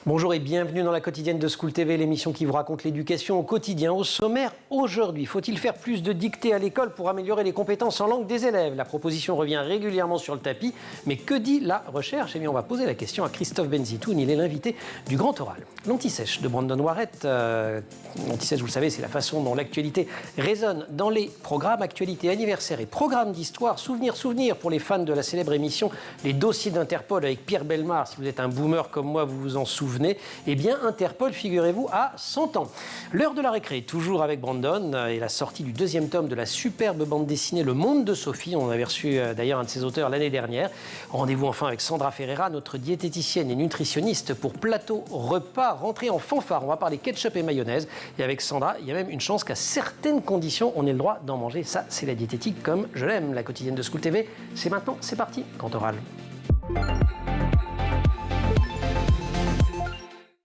Bonjour et bienvenue dans la quotidienne de School TV, l'émission qui vous raconte l'éducation au quotidien. Au sommaire, aujourd'hui, faut-il faire plus de dictées à l'école pour améliorer les compétences en langue des élèves? La proposition revient régulièrement sur le tapis, mais que dit la recherche? Eh bien, on va poser la question à Christophe Benzitoun, il est l'invité du Grand Oral. L'Anti-Sèche de Brandon Warrett. L'Anti-Sèche, vous le savez, c'est la façon dont l'actualité résonne dans les programmes actualités, anniversaires et programmes d'histoire. Souvenir pour les fans de la célèbre émission Les dossiers d'Interpol avec Pierre Bellemare. Si vous êtes un boomer comme moi, vous vous en souvenez. Eh bien, Interpol, figurez-vous, a 100 ans. L'heure de la récré, toujours avec Brandon, et la sortie du deuxième tome de la superbe bande dessinée Le Monde de Sophie. On avait reçu d'ailleurs un de ses auteurs l'année dernière. Rendez-vous enfin avec Sandra Ferreira, notre diététicienne et nutritionniste pour Plateau Repas. Rentrée en fanfare, on va parler ketchup et mayonnaise. Et avec Sandra, il y a même une chance qu'à certaines conditions, on ait le droit d'en manger. Ça, c'est la diététique comme je l'aime. La quotidienne de School TV, c'est maintenant, c'est parti, Grand Oral.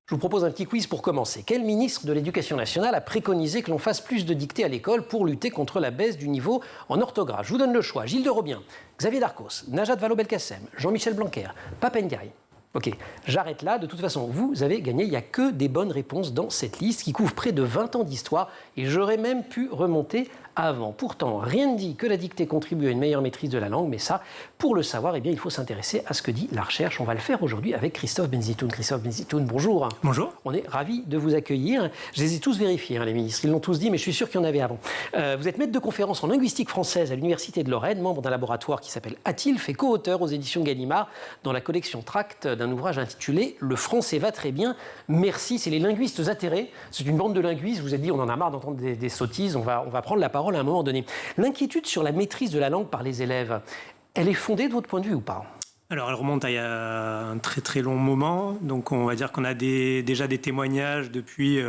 Je vous propose un petit quiz pour commencer. Quel ministre de l'Éducation nationale a préconisé que l'on fasse plus de dictées à l'école pour lutter contre la baisse du niveau en orthographe? Je vous donne le choix. Gilles de Robien, Xavier Darcos, Najat Vallaud-Belkacem, Jean-Michel Blanquer, Pape Ndiaye. Ok, j'arrête là. De toute façon, vous avez gagné. Il n'y a que des bonnes réponses dans cette liste qui couvre près de 20 ans d'histoire. Et j'aurais même pu remonter avant. Pourtant, rien ne dit que la dictée contribue à une meilleure maîtrise de la langue. Mais ça, pour le savoir, eh bien, il faut s'intéresser à ce que dit la recherche. On va le faire aujourd'hui avec Christophe Benzitoun. Christophe Benzitoun, bonjour. Bonjour. On est ravis de vous accueillir. Je les ai tous vérifiés, les ministres. Ils l'ont tous dit, mais je suis sûr qu'il y en avait avant. Vous êtes maître de conférence en linguistique française à l'Université de Lorraine, membre d'un laboratoire qui s'appelle ATILF et co-auteur aux éditions Gallimard dans la collection Tract d'un ouvrage intitulé « Le français va très bien, merci ». C'est les linguistes atterrés. C'est une bande de linguistes. Vous avez dit, on en a marre d'entendre des sottises. On va prendre la parole à un moment donné. L'inquiétude sur la maîtrise de la langue par les élèves, elle est fondée de votre point de vue ou pas? Alors, elle remonte à il y a un très très long moment. Donc, on va dire qu'on a déjà des témoignages depuis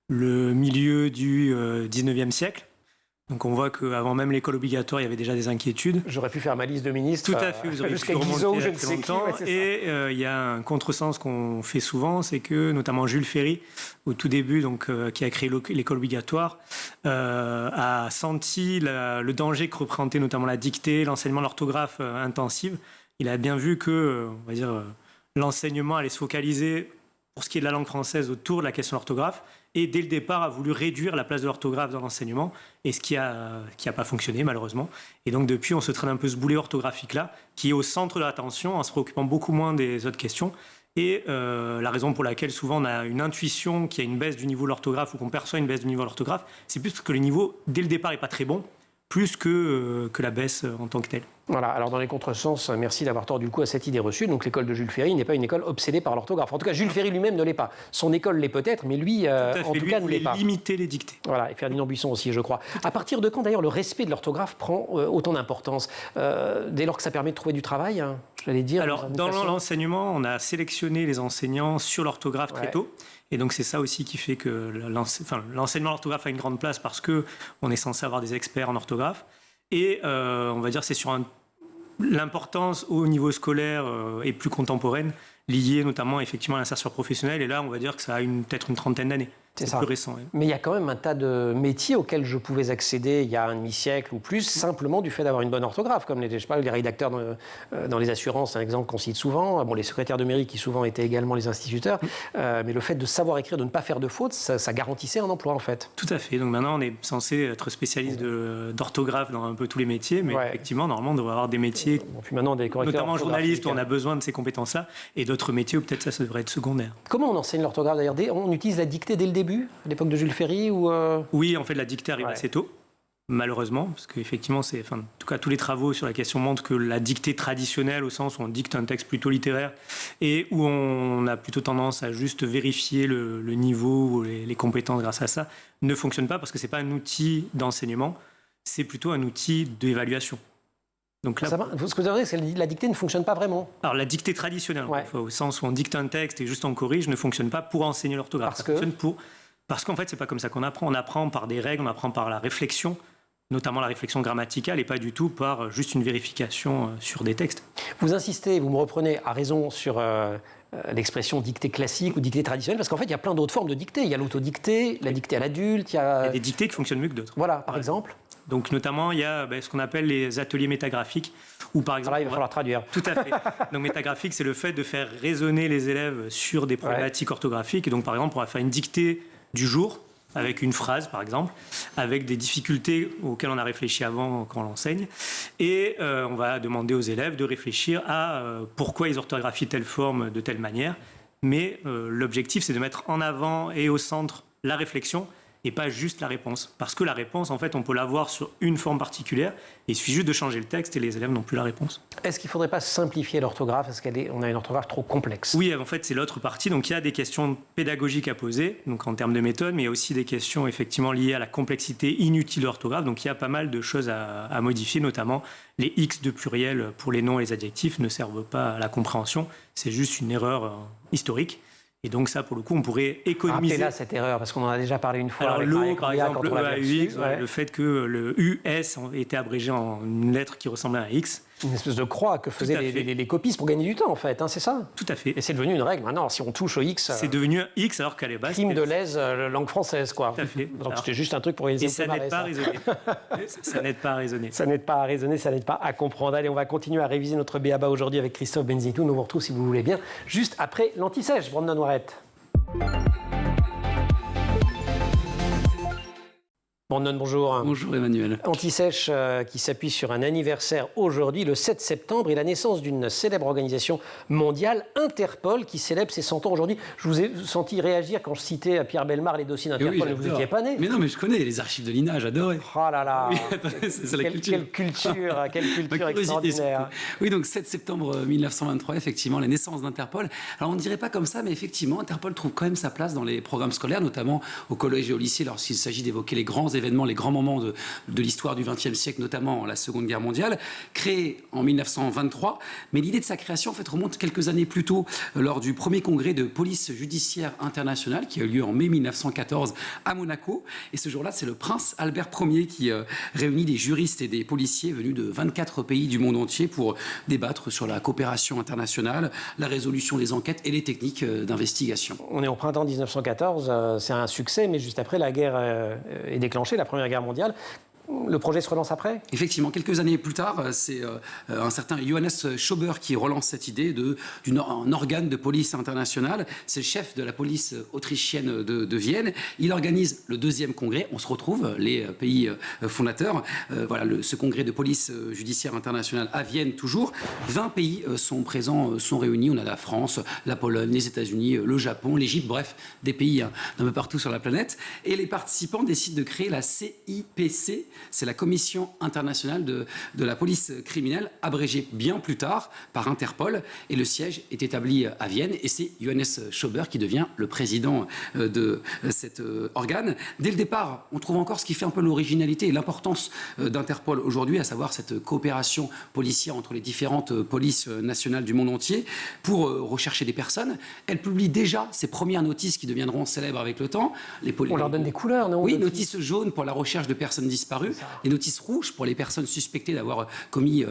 le milieu du 19e siècle. Donc, on voit qu'avant même l'école obligatoire, il y avait déjà des inquiétudes. J'aurais pu faire ma liste de ministres. Tout à fait, vous auriez pu remonter je ne sais longtemps. Et il y a un contresens qu'on fait souvent, c'est que notamment Jules Ferry, au tout début, donc, qui a créé l'école obligatoire, a senti le danger que représentait notamment la dictée, l'enseignement de l'orthographe intensive. Il a bien vu que, on va dire, l'enseignement allait se focaliser pour ce qui est de la langue française autour de la question de l'orthographe. Et dès le départ, a voulu réduire la place de l'orthographe dans l'enseignement, et ce qui a pas fonctionné, malheureusement. Et donc, depuis, on se traîne un peu ce boulet orthographique-là, qui est au centre de l'attention, en se préoccupant beaucoup moins des autres questions. Et la raison pour laquelle, souvent, on a une intuition qu'il y a une baisse du niveau de l'orthographe, ou qu'on perçoit une baisse du niveau de l'orthographe, c'est plus parce que le niveau, dès le départ, n'est pas très bon, plus que la baisse en tant que telle. Voilà, alors dans les contresens, merci d'avoir tort du coup à cette idée reçue. Donc l'école de Jules Ferry n'est pas une école obsédée par l'orthographe. En tout cas, Jules Ferry lui-même ne l'est pas. Son école l'est peut-être, mais lui, en tout cas, ne l'est pas. Limiter les dictées. Voilà, et Ferdinand Buisson aussi, je crois. À partir de quand, d'ailleurs, le respect de l'orthographe prend autant d'importance? Dès lors que ça permet de trouver du travail, hein, j'allais dire. Alors, dans l'enseignement, on a sélectionné les enseignants sur l'orthographe très tôt. Et donc, c'est ça aussi qui fait que l'enseignement de l'orthographe a une grande place parce qu'on est censé avoir des experts en orthographe. Et on va dire c'est sur l'importance au niveau scolaire est plus contemporaine, liée notamment effectivement à l'insertion professionnelle. Et là, on va dire que ça a peut-être une trentaine d'années. C'est plus récent. Oui. Mais il y a quand même un tas de métiers auxquels je pouvais accéder il y a un demi-siècle ou plus, simplement du fait d'avoir une bonne orthographe, comme les rédacteurs dans les assurances, c'est un exemple qu'on cite souvent, les secrétaires de mairie qui souvent étaient également les instituteurs, mais le fait de savoir écrire, de ne pas faire de fautes, ça garantissait un emploi en fait. Tout à fait, donc maintenant on est censé être spécialiste d'orthographe dans un peu tous les métiers, mais effectivement, normalement on devrait avoir des métiers, puis maintenant, des correcteurs notamment journalistes, où on a besoin de ces compétences-là, et d'autres métiers où peut-être ça devrait être secondaire. Comment on enseigne l'orthographe d'ailleurs? On utilise la dictée dès le début, à l'époque de Jules Ferry ou Oui, en fait, la dictée arrive assez tôt, malheureusement, parce qu'effectivement, en tout cas, tous les travaux sur la question montrent que la dictée traditionnelle, au sens où on dicte un texte plutôt littéraire et où on a plutôt tendance à juste vérifier le niveau ou les compétences grâce à ça, ne fonctionne pas parce que c'est pas un outil d'enseignement, c'est plutôt un outil d'évaluation. Donc là, ce que vous avez dit, c'est que la dictée ne fonctionne pas vraiment. Alors la dictée traditionnelle, au sens où on dicte un texte et juste on corrige, ne fonctionne pas pour enseigner l'orthographe. Parce qu'en fait, c'est pas comme ça qu'on apprend. On apprend par des règles, on apprend par la réflexion, notamment la réflexion grammaticale, et pas du tout par juste une vérification sur des textes. Vous insistez, vous me reprenez à raison sur l'expression dictée classique ou dictée traditionnelle, parce qu'en fait, il y a plein d'autres formes de dictée. Il y a l'autodictée, la dictée à l'adulte, il y a des dictées qui fonctionnent mieux que d'autres. Voilà, par exemple. Donc notamment, il y a ce qu'on appelle les ateliers métagraphiques, où par exemple... Là, il va falloir traduire. Tout à fait. Donc métagraphique, c'est le fait de faire raisonner les élèves sur des problématiques orthographiques. Et donc par exemple, on va faire une dictée du jour, avec une phrase par exemple, avec des difficultés auxquelles on a réfléchi avant quand on l'enseigne. Et on va demander aux élèves de réfléchir à pourquoi ils orthographient telle forme de telle manière. Mais l'objectif, c'est de mettre en avant et au centre la réflexion et pas juste la réponse. Parce que la réponse, en fait, on peut l'avoir sur une forme particulière. Il suffit juste de changer le texte et les élèves n'ont plus la réponse. Est-ce qu'il ne faudrait pas simplifier l'orthographe parce qu'on a une orthographe trop complexe? Oui, en fait, c'est l'autre partie. Donc, il y a des questions pédagogiques à poser, donc en termes de méthode, mais il y a aussi des questions effectivement liées à la complexité inutile de l'orthographe. Donc, il y a pas mal de choses à modifier, notamment les X de pluriel pour les noms et les adjectifs ne servent pas à la compréhension. C'est juste une erreur historique. Et donc ça, pour le coup, on pourrait économiser... Rappelez-là cette erreur, parce qu'on en a déjà parlé une fois. Alors l'O, par exemple, le EAUX, le fait que le US était abrégé en une lettre qui ressemblait à un X. Une espèce de croix que faisaient les copistes pour gagner du temps, en fait, c'est ça? Tout à fait. Et c'est devenu une règle. Maintenant, si on touche au X... C'est devenu un X, alors qu'à la base... Crime de lèse, langue française, quoi. Tout à fait. Donc c'était juste un truc pour les... Et ça n'aide pas à raisonner. Ça n'aide pas à raisonner. Ça n'aide pas à raisonner, ça n'aide pas à comprendre. Allez, on va continuer à réviser notre B.A.B.A. aujourd'hui avec Christophe Benzitou. Nous vous retrouvons, si vous voulez bien, juste après l'anti-sèche. Brandon Noiret. Brandon, bonjour. Bonjour Emmanuel. Anti-sèche qui s'appuie sur un anniversaire aujourd'hui, le 7 septembre, et la naissance d'une célèbre organisation mondiale, Interpol, qui célèbre ses 100 ans aujourd'hui. Je vous ai senti réagir quand je citais à Pierre Bellemare les dossiers d'Interpol, mais vous n'étiez pas né. Mais non, mais je connais les archives de l'INA, j'adorais. Oh là là, oui, c'est la culture. Quelle culture extraordinaire. Oui, donc 7 septembre 1923, effectivement, la naissance d'Interpol. Alors on ne dirait pas comme ça, mais effectivement, Interpol trouve quand même sa place dans les programmes scolaires, notamment au collège et au lycée, lorsqu'il s'agit d'évoquer les grands événements, les grands moments de l'histoire du XXe siècle, notamment la Seconde Guerre mondiale, créé en 1923. Mais l'idée de sa création, en fait, remonte quelques années plus tôt, lors du premier congrès de police judiciaire internationale qui a eu lieu en mai 1914 à Monaco. Et ce jour-là, c'est le prince Albert Ier qui réunit des juristes et des policiers venus de 24 pays du monde entier pour débattre sur la coopération internationale, la résolution des enquêtes et les techniques d'investigation. On est au printemps 1914, c'est un succès, mais juste après, la guerre est déclenchée, la Première Guerre mondiale. Le projet se relance après? Effectivement, quelques années plus tard, c'est un certain Johannes Schober qui relance cette idée d'un organe de police internationale. C'est le chef de la police autrichienne de Vienne. Il organise le deuxième congrès. On se retrouve, les pays fondateurs. Voilà, ce congrès de police judiciaire internationale à Vienne, toujours. 20 pays sont présents, sont réunis. On a la France, la Pologne, les États-Unis, le Japon, l'Égypte, bref, des pays d'un peu partout sur la planète. Et les participants décident de créer la CIPC. C'est la Commission internationale de la police criminelle, abrégée bien plus tard par Interpol. Et le siège est établi à Vienne. Et c'est Johannes Schober qui devient le président de cet organe. Dès le départ, on trouve encore ce qui fait un peu l'originalité et l'importance d'Interpol aujourd'hui, à savoir cette coopération policière entre les différentes polices nationales du monde entier pour rechercher des personnes. Elle publie déjà ses premières notices qui deviendront célèbres avec le temps. On leur donne des couleurs, non? Oui, notices jaunes pour la recherche de personnes disparues. Les notices rouges pour les personnes suspectées d'avoir commis,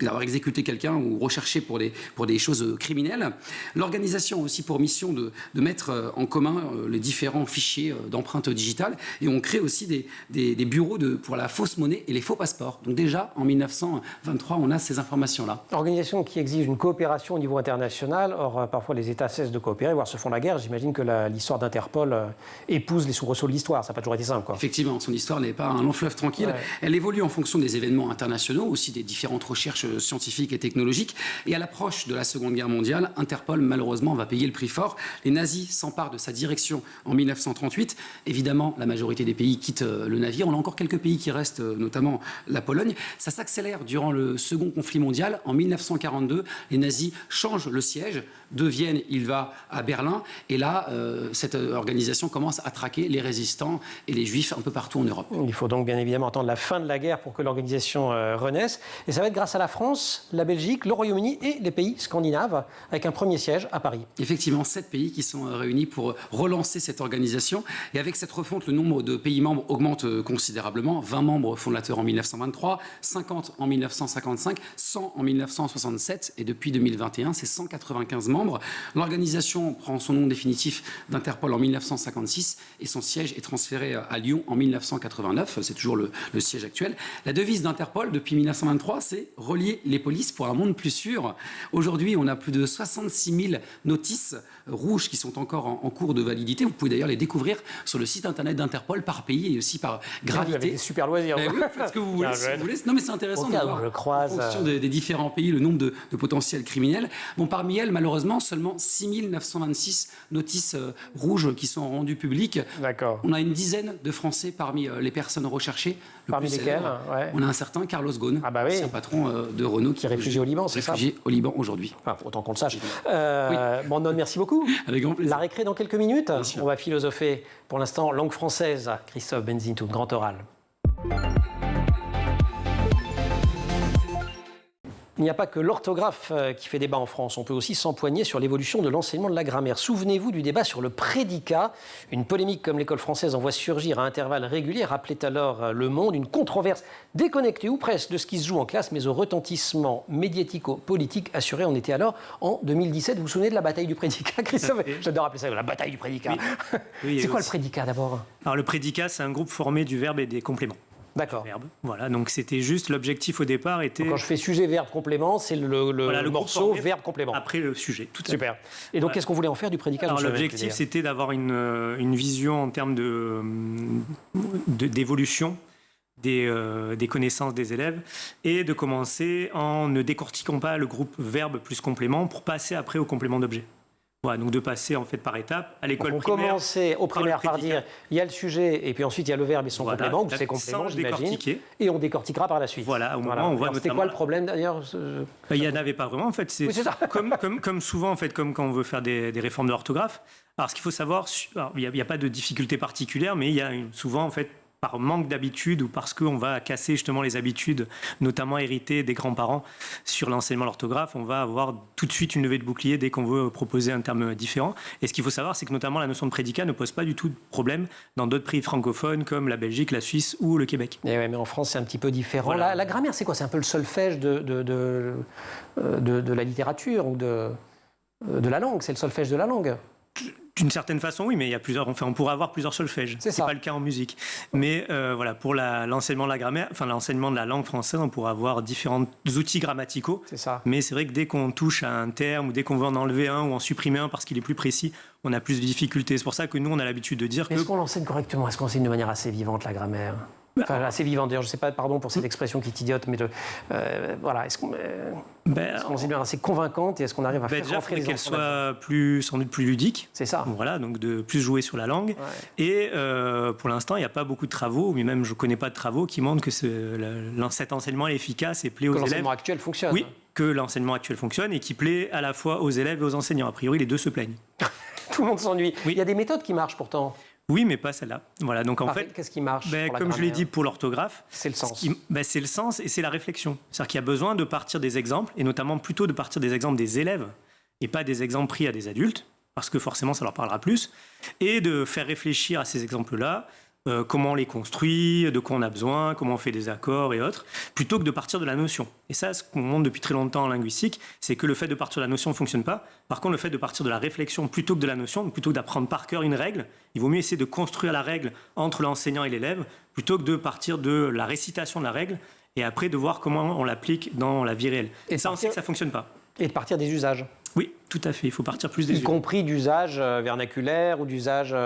d'avoir exécuté quelqu'un ou recherché pour des choses criminelles. L'organisation a aussi pour mission de mettre en commun les différents fichiers d'empreintes digitales, et on crée aussi des bureaux pour la fausse monnaie et les faux passeports. Donc déjà, en 1923, on a ces informations-là. Organisation qui exige une coopération au niveau international. Or, parfois, les États cessent de coopérer, voire se font la guerre. J'imagine que l'histoire d'Interpol épouse les soubresauts de l'histoire. Ça n'a pas toujours été simple, quoi. Effectivement, son histoire n'est pas un long fleuve tranquille. Ouais. Elle évolue en fonction des événements internationaux, aussi des différentes recherches scientifiques et technologiques. Et à l'approche de la Seconde Guerre mondiale, Interpol, malheureusement, va payer le prix fort. Les nazis s'emparent de sa direction en 1938. Évidemment, la majorité des pays quittent le navire. On a encore quelques pays qui restent, notamment la Pologne. Ça s'accélère durant le second conflit mondial. En 1942, les nazis changent le siège. De Vienne, il va à Berlin. Et là, cette organisation commence à traquer les résistants et les juifs un peu partout en Europe. Il faut donc bien évidemment attendre la fin de la guerre pour que l'organisation renaisse. Et ça va être grâce à la France, la Belgique, le Royaume-Uni et les pays scandinaves, avec un premier siège à Paris. Effectivement, 7 pays qui sont réunis pour relancer cette organisation. Et avec cette refonte, le nombre de pays membres augmente considérablement. 20 membres fondateurs en 1923, 50 en 1955, 100 en 1967 et depuis 2021, c'est 195 membres. L'organisation prend son nom définitif d'Interpol en 1956 et son siège est transféré à Lyon en 1989. C'est toujours toujours le siège actuel. La devise d'Interpol depuis 1923, c'est « Relier les polices pour un monde plus sûr ». Aujourd'hui, on a plus de 66 000 notices rouges qui sont encore en cours de validité. Vous pouvez d'ailleurs les découvrir sur le site internet d'Interpol par pays et aussi par gravité. Vous avez des super loisirs. Oui, faites ce que vous voulez, si vous voulez. Non, mais c'est intéressant de voir en fonction des différents pays le nombre de potentiels criminels. Bon, parmi elles, malheureusement, seulement 6 926 notices rouges qui sont rendues publiques. D'accord. On a une dizaine de Français parmi les personnes recherchées. Parmi lesquels on a un certain Carlos Ghosn, ancien patron de Renault, qui est réfugié au Liban, c'est ça? Réfugié au Liban aujourd'hui. Enfin, autant qu'on le sache. Brandon, merci beaucoup. Avec grand plaisir. La récré dans quelques minutes. On va philosopher. Pour l'instant, langue française. Christophe Benzintoun, grand oral. Il n'y a pas que l'orthographe qui fait débat en France. On peut aussi s'empoigner sur l'évolution de l'enseignement de la grammaire. Souvenez-vous du débat sur le prédicat. Une polémique comme l'école française en voit surgir à intervalles réguliers. Rappelait alors Le Monde, une controverse déconnectée ou presque de ce qui se joue en classe, mais au retentissement médiatico-politique assuré. On était alors en 2017. Vous vous souvenez de la bataille du prédicat, Christophe? J'adore appeler ça la bataille du prédicat. Oui, c'est quoi le prédicat d'abord? Alors le prédicat, c'est un groupe formé du verbe et des compléments. D'accord. Voilà, donc c'était juste l'objectif au départ était. Donc quand je fais sujet, verbe, complément, c'est le morceau verbe, complément. Après le sujet, tout à fait. Super. Et donc qu'est-ce qu'on voulait en faire du prédicat? Alors l'objectif c'était d'avoir une vision en termes d'évolution des connaissances des élèves et de commencer en ne décortiquant pas le groupe verbe plus complément pour passer après au complément d'objet. Voilà, donc de passer en fait par étapes à l'école primaire. On commençait au primaire par dire il y a le sujet et puis ensuite il y a le verbe et son complément ou ses compléments, j'imagine. Et on décortiquera par la suite. Voilà, au moment où on voit notamment. C'était quoi le problème d'ailleurs? Il n'y en avait pas vraiment en fait. C'est comme souvent en fait, comme quand on veut faire des réformes de l'orthographe. Alors ce qu'il faut savoir, il n'y a pas de difficulté particulière, mais il y a souvent en fait par manque d'habitude ou parce qu'on va casser justement les habitudes, notamment héritées des grands-parents sur l'enseignement de l'orthographe, on va avoir tout de suite une levée de bouclier dès qu'on veut proposer un terme différent. Et ce qu'il faut savoir, c'est que notamment la notion de prédicat ne pose pas du tout de problème dans d'autres pays francophones comme la Belgique, la Suisse ou le Québec. Et ouais, mais en France, c'est un petit peu différent. Voilà. La grammaire, c'est quoi? C'est un peu le solfège de la littérature ou de la langue. C'est le solfège de la langue. D'une certaine façon, oui, mais il y a plusieurs. Enfin, on pourrait avoir plusieurs solfèges. C'est pas le cas en musique. Mais voilà, pour l'enseignement de la grammaire, enfin l'enseignement de la langue française, on pourrait avoir différents outils grammaticaux. C'est ça. Mais c'est vrai que dès qu'on touche à un terme ou dès qu'on veut en enlever un ou en supprimer un parce qu'il est plus précis, on a plus de difficultés. C'est pour ça que nous, on a l'habitude de dire Est-ce qu'on l'enseigne correctement? Est-ce qu'on enseigne de manière assez vivante la grammaire? Enfin, assez vivante. D'ailleurs, je ne sais pas, pardon pour cette expression qui est idiote, mais voilà, est-ce qu'on enseigne bien assez convaincante et est-ce qu'on arrive à faire rentrer les enfants? Qu'elle soit sans doute plus ludique. C'est ça. Voilà, donc de plus jouer sur la langue. Ouais. Et pour l'instant, il n'y a pas beaucoup de travaux, mais même je ne connais pas de travaux qui montrent que cet enseignement est efficace et plaît aux élèves. Que l'enseignement actuel fonctionne. Oui, que l'enseignement actuel fonctionne et qui plaît à la fois aux élèves et aux enseignants. A priori, les deux se plaignent. Tout le monde s'ennuie. Oui. Il y a des méthodes qui marchent pourtant. Oui, mais pas celle-là. Voilà, donc en fait, qu'est-ce qui marche comme je l'ai dit pour l'orthographe, c'est le sens. C'est le sens et c'est la réflexion. C'est-à-dire qu'il y a besoin de partir des exemples, et notamment plutôt de partir des exemples des élèves, et pas des exemples pris à des adultes, parce que forcément ça leur parlera plus, et de faire réfléchir à ces exemples-là, comment on les construit, de quoi on a besoin, comment on fait des accords et autres, plutôt que de partir de la notion. Et ça, ce qu'on montre depuis très longtemps en linguistique, c'est que le fait de partir de la notion ne fonctionne pas. Par contre, le fait de partir de la réflexion plutôt que de la notion, plutôt que d'apprendre par cœur une règle, il vaut mieux essayer de construire la règle entre l'enseignant et l'élève, plutôt que de partir de la récitation de la règle et après de voir comment on l'applique dans la vie réelle. Et ça, on sait que ça ne fonctionne pas. Et de partir des usages. Oui, tout à fait. Il faut partir plus des usages. Y compris d'usage vernaculaire ou d'usage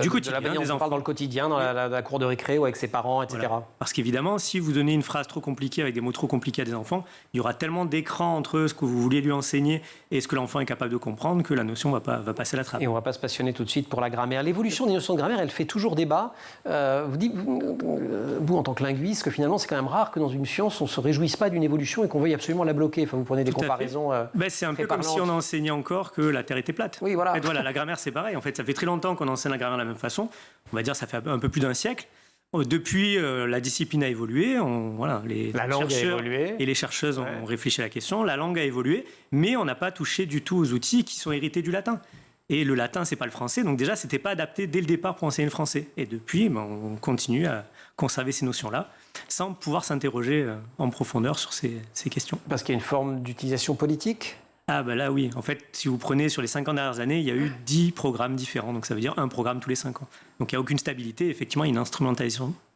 du quotidien, de la manière dont on parle dans le quotidien, dans la cour de récré ou avec ses parents, etc. Voilà. Parce qu'évidemment, si vous donnez une phrase trop compliquée avec des mots trop compliqués à des enfants, il y aura tellement d'écran entre ce que vous vouliez lui enseigner et ce que l'enfant est capable de comprendre que la notion va passer à la trappe. Et on ne va pas se passionner tout de suite pour la grammaire. L'évolution des notions de grammaire, elle fait toujours débat. Vous dites, vous, en tant que linguiste, que finalement, c'est quand même rare que dans une science, on ne se réjouisse pas d'une évolution et qu'on veuille absolument la bloquer. Enfin, vous prenez des comparaisons c'est un peu comme si on enseignait encore que la Terre était plate. Oui, voilà. En fait, voilà, la grammaire, c'est pareil. En fait, ça fait très longtemps qu'on enseigne la grammaire de la même façon. On va dire ça fait un peu plus d'un siècle. Depuis, la discipline a évolué. La langue a évolué. Et les chercheuses ont réfléchi à la question. La langue a évolué, mais on n'a pas touché du tout aux outils qui sont hérités du latin. Et le latin, c'est pas le français. Donc déjà, c'était pas adapté dès le départ pour enseigner le français. Et depuis, on continue à conserver ces notions-là sans pouvoir s'interroger en profondeur sur ces questions. Parce qu'il y a une forme d'utilisation politique ? Ah là oui, en fait, si vous prenez sur les 50 dernières années, il y a eu 10 programmes différents, donc ça veut dire un programme tous les 5 ans. Donc il n'y a aucune stabilité, effectivement, il y a une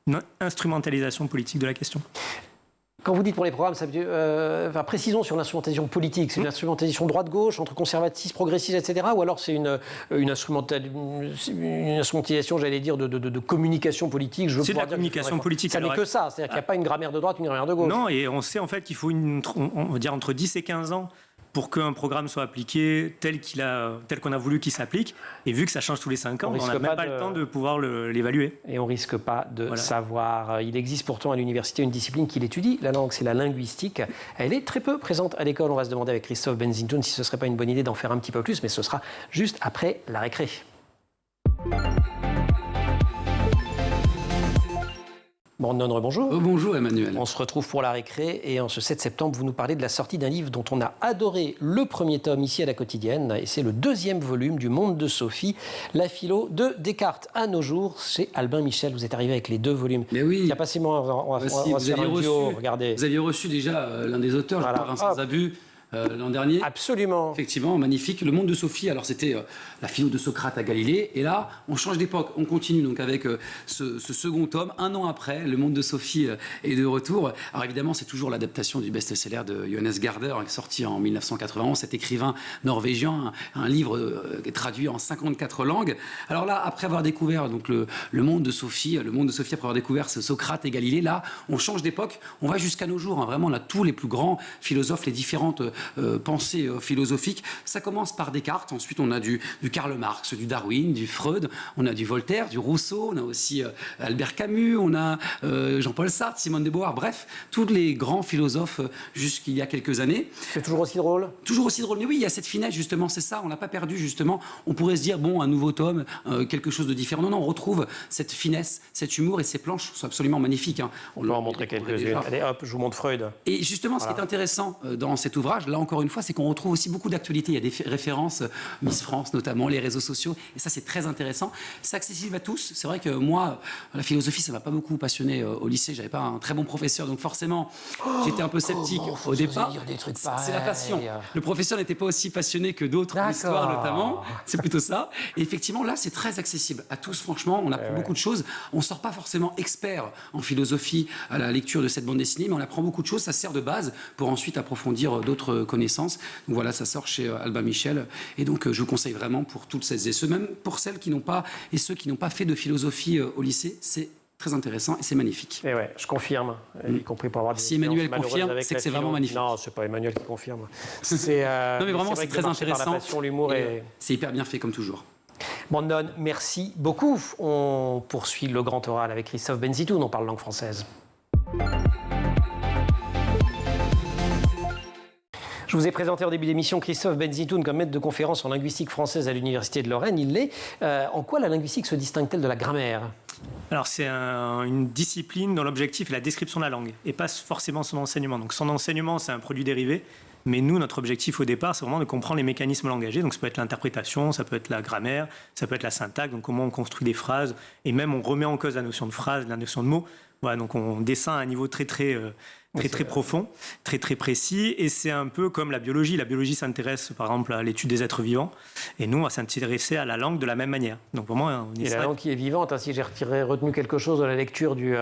une instrumentalisation politique de la question. Quand vous dites pour les programmes, ça veut dire, précisons sur l'instrumentalisation politique. C'est une instrumentalisation droite-gauche, entre conservatistes, progressistes, etc. Ou alors c'est une instrumentalisation, j'allais dire, de communication politique. C'est de la communication politique. Ça n'est que ça. C'est-à-dire qu'il n'y a pas une grammaire de droite, une grammaire de gauche. Non, et on sait en fait qu'il faut on va dire entre 10 et 15 ans pour qu'un programme soit appliqué tel qu'on a voulu qu'il s'applique. Et vu que ça change tous les 5 ans, on n'a même pas le temps de pouvoir l'évaluer. Et on ne risque pas de savoir. Il existe pourtant à l'université une discipline qui l'étudie. La langue, c'est la linguistique. Elle est très peu présente à l'école. On va se demander avec Christophe Benzintoun si ce ne serait pas une bonne idée d'en faire un petit peu plus, mais ce sera juste après la récré. Brandon, rebonjour. Bonjour Emmanuel. On se retrouve pour la récré et en ce 7 septembre, vous nous parlez de la sortie d'un livre dont on a adoré le premier tome ici à la Quotidienne et c'est le 2e volume du Monde de Sophie, la philo de Descartes à nos jours chez Albin Michel. Vous êtes arrivé avec les 2 volumes. Mais oui. Il y a pas si moins, on va faire un duo, regardez. Vous aviez reçu déjà l'un des auteurs, voilà. Vincent Zabu. L'an dernier. Absolument. Effectivement, magnifique. Le Monde de Sophie, alors c'était la philo de Socrate à Galilée. Et là, on change d'époque. On continue donc avec ce second tome. 1 an après, Le Monde de Sophie est de retour. Alors évidemment, c'est toujours l'adaptation du best-seller de Johannes Garder, sorti en 1991. Cet écrivain norvégien, un livre traduit en 54 langues. Alors là, après avoir découvert donc, le Monde de Sophie, après avoir découvert ce Socrate et Galilée, là, on change d'époque. On va jusqu'à nos jours. Vraiment, on a tous les plus grands philosophes, les différentes pensée philosophique. Ça commence par Descartes, ensuite on a du Karl Marx, du Darwin, du Freud, on a du Voltaire, du Rousseau, on a aussi Albert Camus, on a Jean-Paul Sartre, Simone de Beauvoir, bref, tous les grands philosophes jusqu'il y a quelques années. C'est toujours aussi drôle ? Toujours aussi drôle, mais oui, il y a cette finesse justement, c'est ça, on l'a pas perdu justement. On pourrait se dire, bon, un nouveau tome, quelque chose de différent. Non, on retrouve cette finesse, cet humour et ces planches sont absolument magnifiques. Hein. On peut en montrer quelques-unes. Allez hop, je vous montre Freud. Et justement, ce qui est intéressant dans cet ouvrage, là encore une fois, c'est qu'on retrouve aussi beaucoup d'actualités. Il y a des références, Miss France notamment, les réseaux sociaux, et ça c'est très intéressant. C'est accessible à tous. C'est vrai que moi, la philosophie, ça m'a pas beaucoup passionné au lycée. J'avais pas un très bon professeur, donc forcément, j'étais un peu sceptique au départ. C'est la passion. Le professeur n'était pas aussi passionné que d'autres, l'histoire notamment. C'est plutôt ça. Et effectivement, là, c'est très accessible à tous. Franchement, on apprend beaucoup de choses. On sort pas forcément expert en philosophie à la lecture de cette bande dessinée, mais on apprend beaucoup de choses. Ça sert de base pour ensuite approfondir d'autres connaissances. Donc voilà, ça sort chez Albin Michel. Et donc, je vous conseille vraiment pour toutes celles et ceux, même pour celles qui n'ont pas, et ceux qui n'ont pas fait de philosophie au lycée, c'est très intéressant et c'est magnifique. Et ouais, je confirme, y compris pour avoir des si Emmanuel confirme, c'est que c'est vraiment magnifique. Non, c'est pas Emmanuel qui confirme. Non, mais vraiment, c'est très intéressant. La passion, l'humour c'est hyper bien fait comme toujours. Brandon, merci beaucoup. On poursuit le grand oral avec Christophe Benzintoun. On parle langue française. Je vous ai présenté en début d'émission Christophe Benzintoun comme maître de conférence en linguistique française à l'Université de Lorraine. Il l'est. En quoi la linguistique se distingue-t-elle de la grammaire ? Alors c'est une discipline dont l'objectif est la description de la langue et pas forcément son enseignement. Donc son enseignement, c'est un produit dérivé. Mais nous, notre objectif au départ, c'est vraiment de comprendre les mécanismes langagiers. Donc ça peut être l'interprétation, ça peut être la grammaire, ça peut être la syntaxe, donc comment on construit des phrases. Et même on remet en cause la notion de phrase, la notion de mot. Voilà, donc on descend à un niveau très profond, très précis, et c'est un peu comme la biologie. La biologie s'intéresse par exemple à l'étude des êtres vivants, et nous on va s'intéresser à la langue de la même manière. Donc vraiment, la langue qui est vivante, hein, si j'ai retenu quelque chose de la lecture du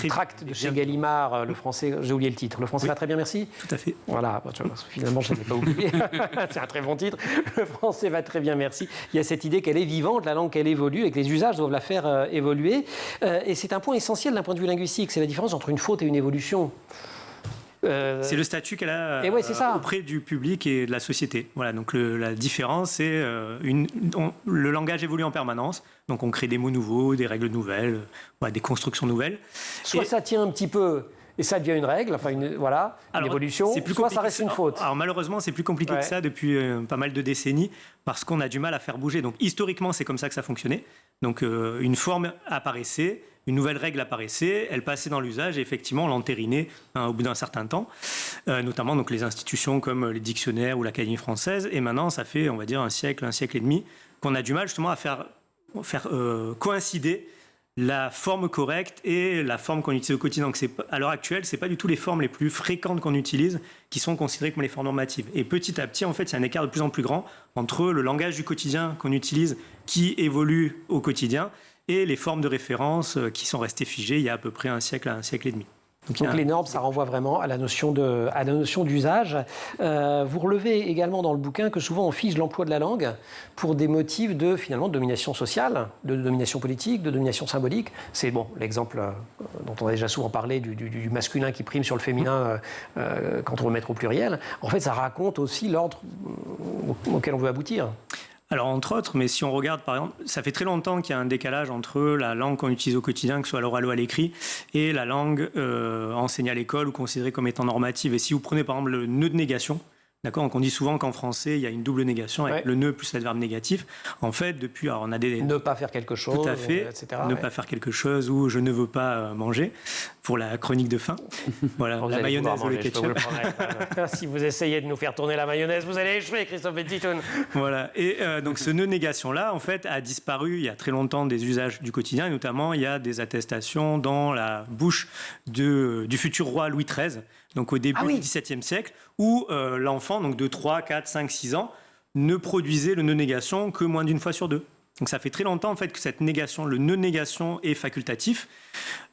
tract de chez Gallimard, le français, j'ai oublié le titre. Le français va très bien, merci. Tout à fait. Voilà, finalement je ne l'ai pas oublié. C'est un très bon titre. Le français va très bien, merci. Il y a cette idée qu'elle est vivante, la langue qu'elle évolue, et que les usages doivent la faire évoluer. Et c'est un point essentiel d'un point de vue linguistique, c'est la différence entre une faute et une évolution. C'est le statut qu'elle a auprès du public et de la société. Voilà, donc la différence, c'est le langage évolue en permanence. Donc on crée des mots nouveaux, des règles nouvelles, des constructions nouvelles. Soit ça tient un petit peu et ça devient une règle, enfin une évolution, soit ça reste une faute. Alors malheureusement, c'est plus compliqué que ça depuis pas mal de décennies parce qu'on a du mal à faire bouger. Donc historiquement, c'est comme ça que ça fonctionnait. Donc une forme apparaissait, une nouvelle règle apparaissait, elle passait dans l'usage et effectivement on l'entérinait au bout d'un certain temps, notamment donc, les institutions comme les dictionnaires ou l'Académie française. Et maintenant, ça fait, on va dire, un siècle et demi qu'on a du mal justement à faire coïncider la forme correcte et la forme qu'on utilise au quotidien. Donc à l'heure actuelle, ce n'est pas du tout les formes les plus fréquentes qu'on utilise qui sont considérées comme les formes normatives. Et petit à petit, en fait, il y a un écart de plus en plus grand entre le langage du quotidien qu'on utilise, qui évolue au quotidien, et les formes de référence qui sont restées figées il y a à peu près un siècle et demi. Donc les normes, ça renvoie vraiment à la notion d'usage. Vous relevez également dans le bouquin que souvent on fige l'emploi de la langue pour des motifs de domination sociale, de domination politique, de domination symbolique. C'est l'exemple dont on a déjà souvent parlé du masculin qui prime sur le féminin quand on veut le mettre au pluriel. En fait, ça raconte aussi l'ordre auquel on veut aboutir. Alors, entre autres, mais si on regarde, par exemple, ça fait très longtemps qu'il y a un décalage entre la langue qu'on utilise au quotidien, que ce soit à l'oral ou à l'écrit, et la langue enseignée à l'école ou considérée comme étant normative. Et si vous prenez, par exemple, le nœud de négation, d'accord, donc on dit souvent qu'en français, il y a une double négation avec le nœud plus l'adverbe négatif. En fait, depuis, alors on a des... Ne pas faire quelque chose, tout à fait, etc. Ne pas faire quelque chose ou je ne veux pas manger, pour la chronique de faim. Voilà, la mayonnaise ou le ketchup. Si vous essayez de nous faire tourner la mayonnaise, vous allez échouer, Christophe Petitoun. Voilà, et donc ce nœud négation-là, en fait, a disparu il y a très longtemps des usages du quotidien, et notamment il y a des attestations dans la bouche du futur roi Louis XIII, donc au début du XVIIe siècle, où l'enfant, donc de 3, 4, 5, 6 ans, ne produisait le nœud négation que moins d'une fois sur 2. Donc ça fait très longtemps en fait que cette négation, le nœud négation est facultatif.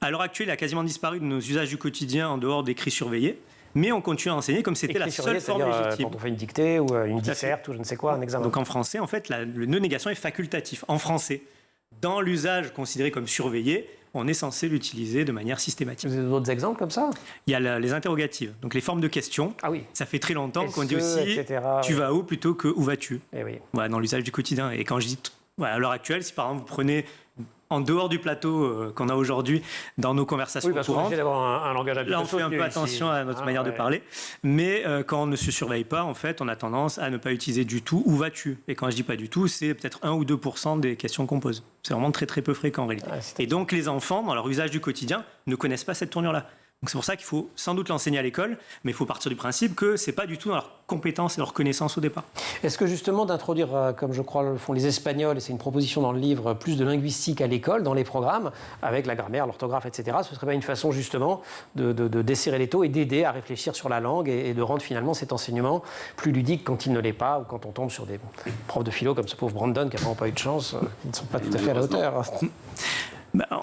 À l'heure actuelle, il a quasiment disparu de nos usages du quotidien en dehors des cris surveillés, mais on continue à enseigner comme c'était la seule forme légitime. Quand on fait une dictée ou une disserte ou je ne sais quoi, un examen. Donc en français, en fait, le nœud négation est facultatif. En français, dans l'usage considéré comme surveillé, on est censé l'utiliser de manière systématique. Vous avez d'autres exemples comme ça? Il y a les interrogatives, donc les formes de questions. Ah oui. Ça fait très longtemps qu'on dit aussi etc., tu vas où plutôt que où vas-tu. Voilà, dans l'usage du quotidien. Et quand je dis à l'heure actuelle, si par exemple vous prenez en dehors du plateau qu'on a aujourd'hui dans nos conversations courantes, un langage là on fait un peu attention à notre manière de parler, mais quand on ne se surveille pas, en fait, on a tendance à ne pas utiliser du tout où vas-tu. Et quand je dis pas du tout, c'est peut-être 1 ou 2% des questions qu'on pose. C'est vraiment très très peu fréquent en réalité. Et donc les enfants, dans leur usage du quotidien, ne connaissent pas cette tournure-là. Donc c'est pour ça qu'il faut sans doute l'enseigner à l'école, mais il faut partir du principe que c'est pas du tout dans leur compétence et leur connaissance au départ. Est-ce que justement d'introduire, comme je crois le font les Espagnols, et c'est une proposition dans le livre, plus de linguistique à l'école, dans les programmes, avec la grammaire, l'orthographe, etc., ce serait pas une façon justement de desserrer les taux et d'aider à réfléchir sur la langue et de rendre finalement cet enseignement plus ludique quand il ne l'est pas, ou quand on tombe sur des profs de philo comme ce pauvre Brandon qui n'a vraiment pas eu de chance, qui ne sont pas tout à fait à la hauteur.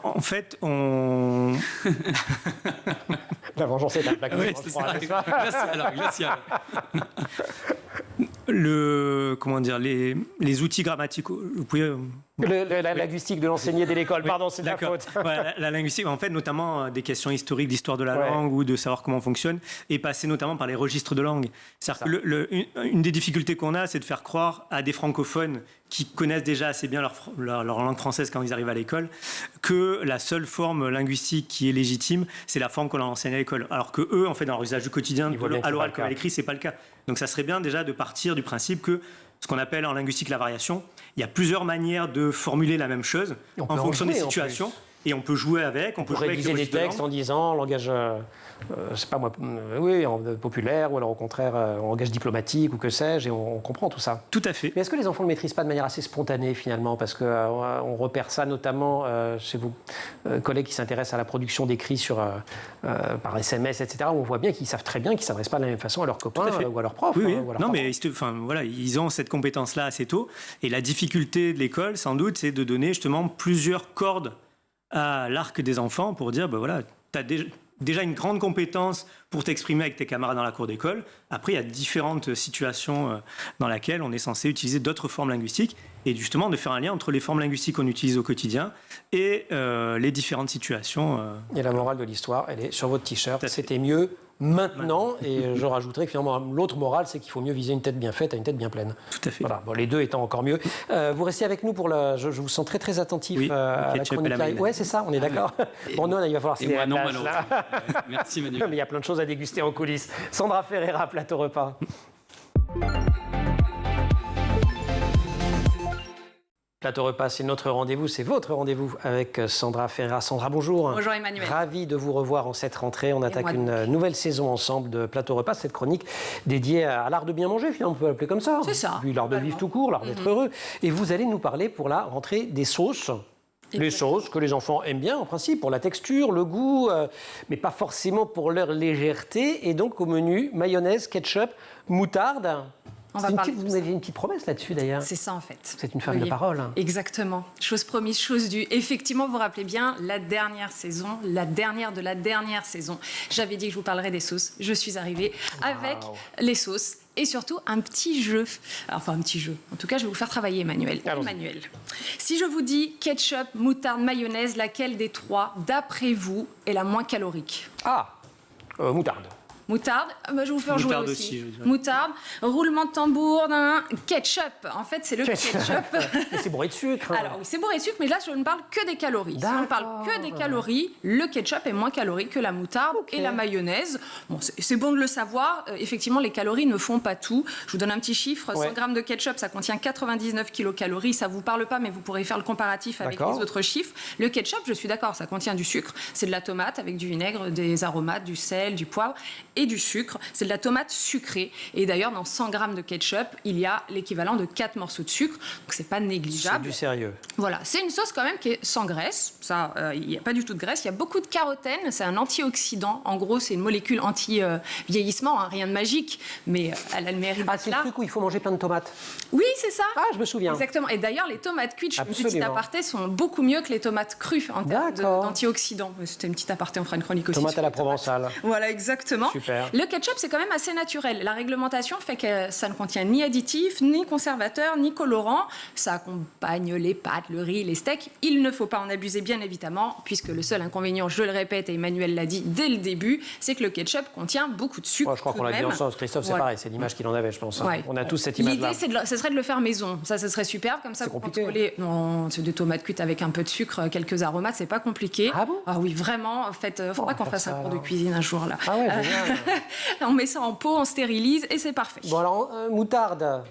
En fait, on... La vengeance est un plat. Oui, c'est ça. Glacial. Les outils grammaticaux, vous pouvez... La linguistique de l'enseigner dès l'école, pardon, c'est de la faute. Voilà, la linguistique, en fait, notamment des questions historiques d'histoire de la langue ou de savoir comment on fonctionne, et passer notamment par les registres de langue. C'est-à-dire que une des difficultés qu'on a, c'est de faire croire à des francophones qui connaissent déjà assez bien leur langue française quand ils arrivent à l'école, que la seule forme linguistique qui est légitime, c'est la forme qu'on leur enseigne à l'école. Alors que eux, en fait, dans leur usage du quotidien, à l'oral comme à l'écrit, c'est pas le cas. Donc ça serait bien déjà de partir du principe que ce qu'on appelle en linguistique la variation, il y a plusieurs manières de formuler la même chose en fonction des situations. Et on peut jouer avec, on peut jouer rédiger des textes en disant langage, c'est pas moi, populaire, ou alors au contraire en langage diplomatique ou que sais-je, et on comprend tout ça. Tout à fait. Mais est-ce que les enfants ne le maîtrisent pas de manière assez spontanée finalement? Parce qu'on repère ça notamment chez vos collègues qui s'intéressent à la production d'écrits par SMS, etc., où on voit bien qu'ils savent très bien qu'ils ne s'adressent pas de la même façon à leurs copains ou à leurs profs. Oui, ou à leurs non, mais voilà, ils ont cette compétence-là assez tôt. Et la difficulté de l'école, sans doute, c'est de donner justement plusieurs cordes à l'arc des enfants pour dire, voilà, tu as déjà une grande compétence pour t'exprimer avec tes camarades dans la cour d'école. Après, il y a différentes situations dans lesquelles on est censé utiliser d'autres formes linguistiques et justement de faire un lien entre les formes linguistiques qu'on utilise au quotidien et les différentes situations. Et la morale de l'histoire, elle est sur votre t-shirt. C'était mieux maintenant, et je rajouterais que finalement l'autre morale, c'est qu'il faut mieux viser une tête bien faite à une tête bien pleine. Tout à fait. Voilà, les deux étant encore mieux. Vous restez avec nous pour je vous sens très très attentif à la chronique. Oui, c'est ça, on est d'accord. Bon, non, il va falloir se moi, non, merci Manu. Mais il y a plein de choses à déguster en coulisses. Sandra Ferreira, Plateau Repas. Plateau Repas, c'est notre rendez-vous, c'est votre rendez-vous avec Sandra Ferreira. Sandra, bonjour. Bonjour Emmanuel. Ravi de vous revoir en cette rentrée. On attaque une nouvelle saison ensemble de Plateau Repas, cette chronique dédiée à l'art de bien manger, finalement, on peut l'appeler comme ça. C'est ça. Puis l'art de vivre tout court, l'art d'être heureux. Et vous allez nous parler pour la rentrée des sauces. Les sauces que les enfants aiment bien, en principe, pour la texture, le goût, mais pas forcément pour leur légèreté. Et donc, au menu, mayonnaise, ketchup, moutarde. On va parler de vous avez une petite promesse là-dessus d'ailleurs. C'est ça en fait. C'est une femme de parole. Exactement. Chose promise, chose due. Effectivement, vous vous rappelez bien, la dernière saison, la dernière de la dernière saison, j'avais dit que je vous parlerais des sauces. Je suis arrivée avec les sauces. Et surtout, un petit jeu. Enfin, un petit jeu. En tout cas, je vais vous faire travailler, Emmanuel. Emmanuel, si je vous dis ketchup, moutarde, mayonnaise, laquelle des trois, d'après vous, est la moins calorique? Moutarde. Moutarde, je vais vous faire jouer aussi. Moutarde, roulement de tambour, ketchup. En fait, c'est le ketchup. Mais c'est bourré de sucre. Alors oui, c'est bourré de sucre, mais là, je ne parle que des calories. Si on ne parle que des calories, le ketchup est moins calorique que la moutarde et la mayonnaise. Bon, c'est bon de le savoir. Effectivement, les calories ne font pas tout. Je vous donne un petit chiffre. 100 grammes de ketchup, ça contient 99 kilocalories. Ça ne vous parle pas, mais vous pourrez faire le comparatif avec les autres chiffres. Le ketchup, je suis d'accord, ça contient du sucre. C'est de la tomate avec du vinaigre, des aromates, du sel, du poivre et du sucre. C'est de la tomate sucrée. Et d'ailleurs, dans 100 grammes de ketchup, il y a l'équivalent de 4 morceaux de sucre. Donc, c'est pas négligeable. C'est du sérieux. Voilà. C'est une sauce quand même qui est sans graisse. Ça, il n'y a pas du tout de graisse. Il y a beaucoup de carotène. C'est un antioxydant. En gros, c'est une molécule anti-vieillissement. Rien de magique. Mais elle a le mérite d'être là. C'est le truc où il faut manger plein de tomates. Oui, c'est ça. Je me souviens. Exactement. Et d'ailleurs, les tomates cuites, je fais une petite aparté, sont beaucoup mieux que les tomates crues en termes d'antioxydants. C'était une petite aparté, on fera une chronique aussi. Tomate à la provençale. Voilà, exactement. Super. Le ketchup, c'est quand même assez naturel. La réglementation fait que ça ne contient ni additifs, ni conservateurs, ni colorants. Ça accompagne les pâtes, le riz, les steaks. Il ne faut pas en abuser, bien évidemment, puisque le seul inconvénient, je le répète, et Emmanuel l'a dit dès le début, c'est que le ketchup contient beaucoup de sucre. Je crois qu'on l'a dit ensemble. Christophe, c'est pareil. C'est l'image qu'il en avait, je pense. On a tous cette image-là. L'idée, ce serait de le faire maison. Ça, ce serait superbe. Comme ça, vous contrôlez. Non, c'est des tomates cuites avec un peu de sucre, quelques aromates. C'est pas compliqué. Ah bon? Oui, vraiment. En fait, faudra qu'on fasse un cours de cuisine un jour là. Génial. On met ça en pot, on stérilise et c'est parfait. Bon alors, moutarde.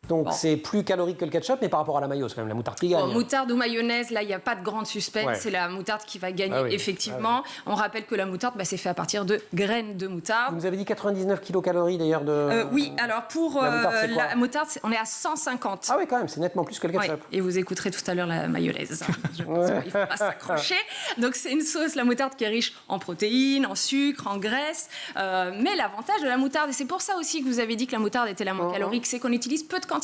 Donc c'est plus calorique que le ketchup, mais par rapport à la mayo, c'est quand même la moutarde qui gagne. Moutarde ou mayonnaise, là, il n'y a pas de grande suspense. C'est la moutarde qui va gagner, effectivement. On rappelle que la moutarde, c'est fait à partir de graines de moutarde. Vous nous avez dit 99 kilocalories d'ailleurs de... oui, alors pour la moutarde, on est à 150. Ah oui, quand même, c'est nettement plus que le ketchup. Et vous écouterez tout à l'heure la mayonnaise. Je pense qu'il ne faut pas s'accrocher. Donc c'est une sauce, la moutarde, qui est riche en protéines, en sucre, en graisse. Mais l'avantage de la moutarde, et c'est pour ça aussi que vous avez dit que la moutarde était la moins calorique, c'est qu'on utilise peu de quantité.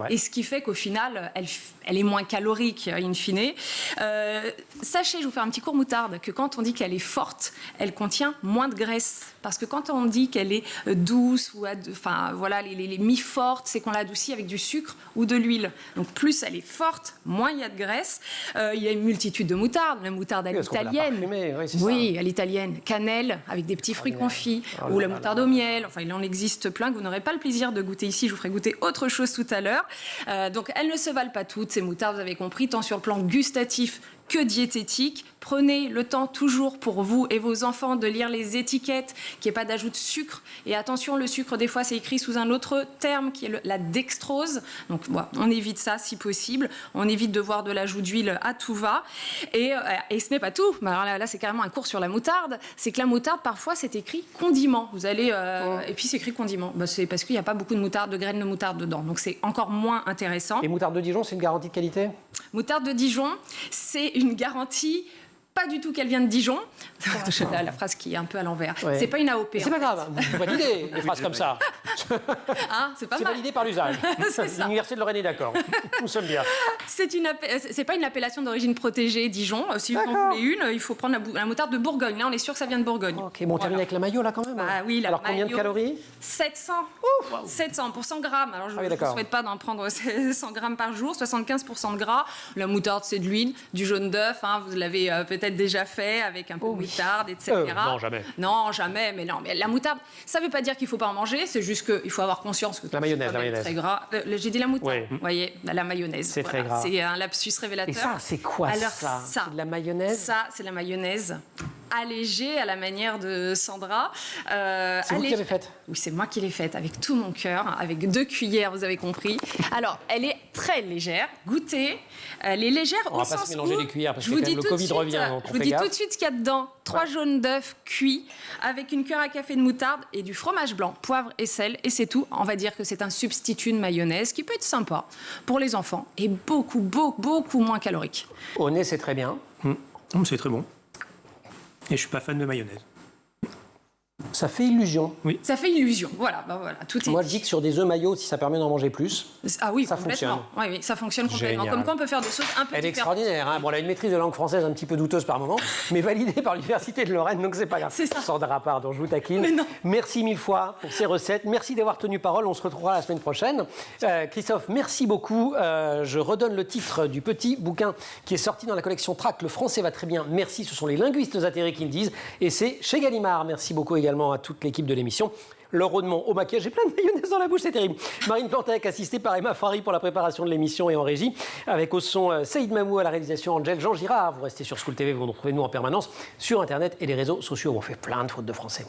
Et ce qui fait qu'au final, elle est moins calorique, in fine. Sachez, je vais vous faire un petit cours moutarde, que quand on dit qu'elle est forte, elle contient moins de graisse. Parce que quand on dit qu'elle est douce, ou les mi-fortes, c'est qu'on l'adoucit avec du sucre ou de l'huile. Donc plus elle est forte, moins il y a de graisse. Il y a une multitude de moutardes. La moutarde à l'italienne. Oui, à l'italienne. Cannelle, avec des petits fruits confits. Ou la moutarde au miel. Enfin, il en existe plein que vous n'aurez pas le plaisir de goûter ici. Je vous ferai goûter autre chose tout à l'heure. Donc elles ne se valent pas toutes, ces moutardes, vous avez compris, tant sur le plan gustatif que diététique. Prenez le temps toujours pour vous et vos enfants de lire les étiquettes, qu'il n'y ait pas d'ajout de sucre. Et attention, le sucre, des fois, c'est écrit sous un autre terme qui est la dextrose. Donc, on évite ça si possible. On évite de voir de l'ajout d'huile à tout va. Et ce n'est pas tout. Alors là, c'est carrément un cours sur la moutarde. C'est que la moutarde, parfois, c'est écrit condiment. Vous allez... Et puis, c'est écrit condiment. C'est parce qu'il n'y a pas beaucoup de moutarde, de graines de moutarde dedans. Donc, c'est encore moins intéressant. Et moutarde de Dijon, c'est une garantie de qualité? Moutarde de Dijon, c'est une garantie... Pas du tout qu'elle vient de Dijon. La phrase qui est un peu à l'envers. C'est pas une AOP. C'est pas grave, vous validez des phrases comme ça. C'est pas mal. C'est validé par l'usage. L'Université de Lorraine est d'accord. Nous sommes bien. C'est pas une appellation d'origine protégée, Dijon. Si vous en voulez une, il faut prendre la moutarde de Bourgogne. Là, on est sûr que ça vient de Bourgogne. Ok, bon, on termine avec la mayo là quand même. Oui, alors combien de calories? 700. 700 pour 100 grammes. Alors je ne vous souhaite pas d'en prendre 100 grammes par jour. 75% de gras. La moutarde, c'est de l'huile, du jaune d'œuf. Vous l'avez peut-être déjà fait avec un peu de moutarde, etc. Non, jamais. Non, jamais. Mais la moutarde, ça ne veut pas dire qu'il ne faut pas en manger. C'est juste qu'il faut avoir conscience que la mayonnaise, c'est très gras. J'ai dit la moutarde. Vous voyez, la mayonnaise. C'est très gras. C'est un lapsus révélateur. Et ça, c'est quoi? Alors, ça c'est de la mayonnaise? Ça, c'est la mayonnaise allégée à la manière de Sandra. C'est vous qui l'avez faite? Oui, c'est moi qui l'ai faite avec tout mon cœur, avec 2 cuillères, vous avez compris. Alors, elle est très légère. Goûtez. Elle est légère au sens où... On va pas se mélanger les cuillères parce que le Covid revient. Je vous dis tout de suite ce qu'il y a dedans. 3 jaunes d'œufs cuits avec une cuillère à café de moutarde et du fromage blanc, poivre et sel. Et c'est tout. On va dire que c'est un substitut de mayonnaise qui peut être sympa pour les enfants et beaucoup moins calorique. Au nez, c'est très bien. C'est très bon. Et je suis pas fan de mayonnaise. Ça fait illusion. Oui. Ça fait illusion. Voilà, tout est. Moi, je dis que sur des œufs maillots, si ça permet d'en manger plus, ah oui, ça complètement. fonctionne. Oui, ça fonctionne complètement. Génial. Comme quoi, on peut faire des sauces un peu Elle est différentes. extraordinaire. Hein. Bon, elle a une maîtrise de langue française un petit peu douteuse par moment, mais validée par l'Université de Lorraine, donc c'est pas grave. C'est ça. Sandra, pardon, je vous taquine. Mais non. Merci mille fois pour ces recettes. Merci d'avoir tenu parole. On se retrouvera la semaine prochaine. Christophe, merci beaucoup. Je redonne le titre du petit bouquin qui est sorti dans la collection Tract. Le français va très bien. Merci. Ce sont les linguistes atterrés qui le disent. Et c'est chez Gallimard. Merci beaucoup également à toute l'équipe de l'émission. Laure Rodemont au maquillage, j'ai plein de mayonnaise dans la bouche, c'est terrible. Marine Plantec, assistée par Emma Fari pour la préparation de l'émission et en régie. Avec au son Saïd Mamou à la réalisation, Angel Jean Girard. Vous restez sur School TV, vous nous retrouvez nous en permanence sur Internet et les réseaux sociaux où on fait plein de fautes de français.